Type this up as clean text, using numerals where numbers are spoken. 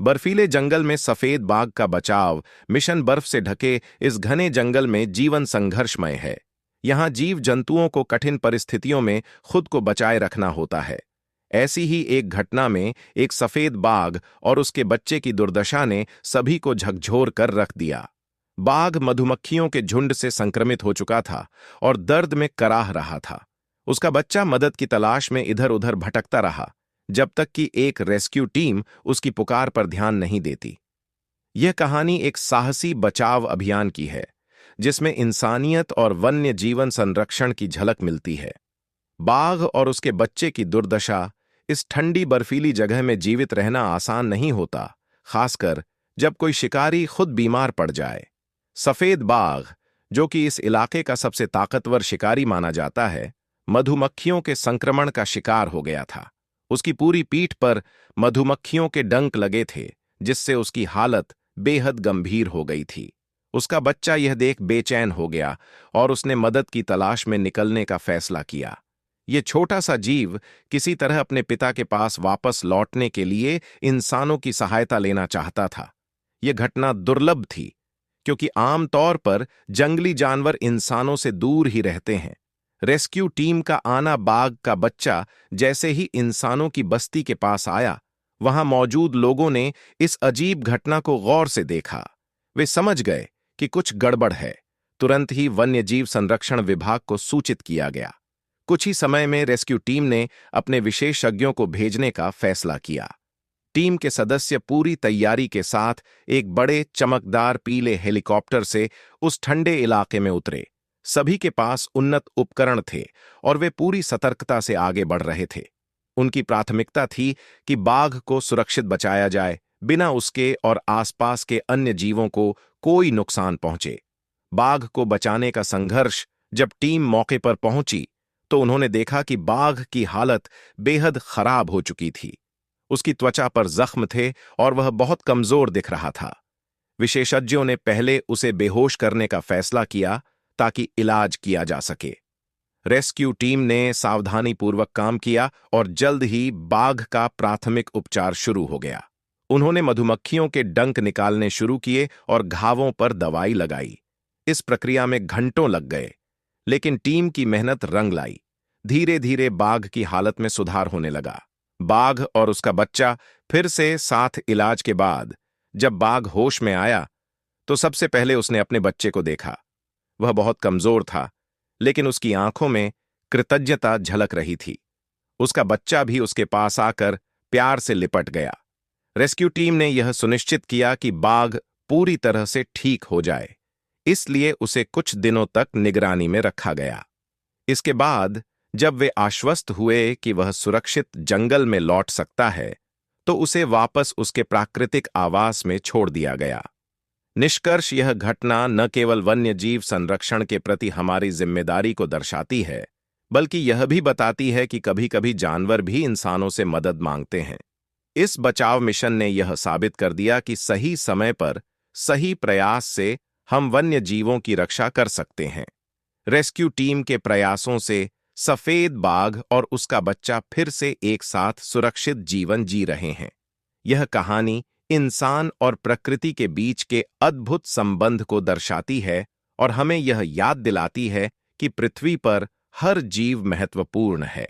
बर्फीले जंगल में सफेद बाघ का बचाव मिशन बर्फ से ढके इस घने जंगल में जीवन संघर्षमय है। यहाँ जीव जंतुओं को कठिन परिस्थितियों में खुद को बचाए रखना होता है। ऐसी ही एक घटना में एक सफेद बाघ और उसके बच्चे की दुर्दशा ने सभी को झकझोर कर रख दिया। बाघ मधुमक्खियों के झुंड से संक्रमित हो चुका था और दर्द में कराह रहा था। उसका बच्चा मदद की तलाश में इधर उधर भटकता रहा, जब तक कि एक रेस्क्यू टीम उसकी पुकार पर ध्यान नहीं देती। यह कहानी एक साहसी बचाव अभियान की है, जिसमें इंसानियत और वन्य जीवन संरक्षण की झलक मिलती है। बाघ और उसके बच्चे की दुर्दशा। इस ठंडी बर्फीली जगह में जीवित रहना आसान नहीं होता, खासकर जब कोई शिकारी खुद बीमार पड़ जाए। सफेद बाघ, जो कि इस इलाके का सबसे ताकतवर शिकारी माना जाता है, मधुमक्खियों के संक्रमण का शिकार हो गया था। उसकी पूरी पीठ पर मधुमक्खियों के डंक लगे थे, जिससे उसकी हालत बेहद गंभीर हो गई थी। उसका बच्चा यह देख बेचैन हो गया और उसने मदद की तलाश में निकलने का फैसला किया। यह छोटा सा जीव किसी तरह अपने पिता के पास वापस लौटने के लिए इंसानों की सहायता लेना चाहता था। यह घटना दुर्लभ थी, क्योंकि आमतौर पर जंगली जानवर इंसानों से दूर ही रहते हैं। रेस्क्यू टीम का आना बाघ का बच्चा जैसे ही इंसानों की बस्ती के पास आया, वहां मौजूद लोगों ने इस अजीब घटना को गौर से देखा। वे समझ गए कि कुछ गड़बड़ है। तुरंत ही वन्यजीव संरक्षण विभाग को सूचित किया गया। कुछ ही समय में रेस्क्यू टीम ने अपने विशेषज्ञों को भेजने का फैसला किया। टीम के सदस्य पूरी तैयारी के साथ एक बड़े चमकदार पीले हेलीकॉप्टर से उस ठंडे इलाके में उतरे। सभी के पास उन्नत उपकरण थे और वे पूरी सतर्कता से आगे बढ़ रहे थे। उनकी प्राथमिकता थी कि बाघ को सुरक्षित बचाया जाए, बिना उसके और आसपास के अन्य जीवों को कोई नुकसान पहुंचे। बाघ को बचाने का संघर्ष। जब टीम मौके पर पहुंची तो उन्होंने देखा कि बाघ की हालत बेहद खराब हो चुकी थी। उसकी त्वचा पर जख्म थे और वह बहुत कमजोर दिख रहा था। विशेषज्ञों ने पहले उसे बेहोश करने का फैसला किया ताकि इलाज किया जा सके। रेस्क्यू टीम ने सावधानीपूर्वक काम किया और जल्द ही बाघ का प्राथमिक उपचार शुरू हो गया। उन्होंने मधुमक्खियों के डंक निकालने शुरू किए और घावों पर दवाई लगाई। इस प्रक्रिया में घंटों लग गए, लेकिन टीम की मेहनत रंग लाई। धीरे धीरे बाघ की हालत में सुधार होने लगा। बाघ और उसका बच्चा फिर से साथ इलाज के बाद जब बाघ होश में आया, तो सबसे पहले उसने अपने बच्चे को देखा। वह बहुत कमजोर था, लेकिन उसकी आंखों में कृतज्ञता झलक रही थी। उसका बच्चा भी उसके पास आकर प्यार से लिपट गया। रेस्क्यू टीम ने यह सुनिश्चित किया कि बाघ पूरी तरह से ठीक हो जाए, इसलिए उसे कुछ दिनों तक निगरानी में रखा गया। इसके बाद जब वे आश्वस्त हुए कि वह सुरक्षित जंगल में लौट सकता है, तो उसे वापस उसके प्राकृतिक आवास में छोड़ दिया गया। निष्कर्ष, यह घटना न केवल वन्यजीव संरक्षण के प्रति हमारी जिम्मेदारी को दर्शाती है, बल्कि यह भी बताती है कि कभी-कभी जानवर भी इंसानों से मदद मांगते हैं। इस बचाव मिशन ने यह साबित कर दिया कि सही समय पर सही प्रयास से हम वन्य जीवों की रक्षा कर सकते हैं। रेस्क्यू टीम के प्रयासों से सफेद बाघ और उसका बच्चा फिर से एक साथ सुरक्षित जीवन जी रहे हैं। यह कहानी इंसान और प्रकृति के बीच के अद्भुत संबंध को दर्शाती है और हमें यह याद दिलाती है कि पृथ्वी पर हर जीव महत्वपूर्ण है।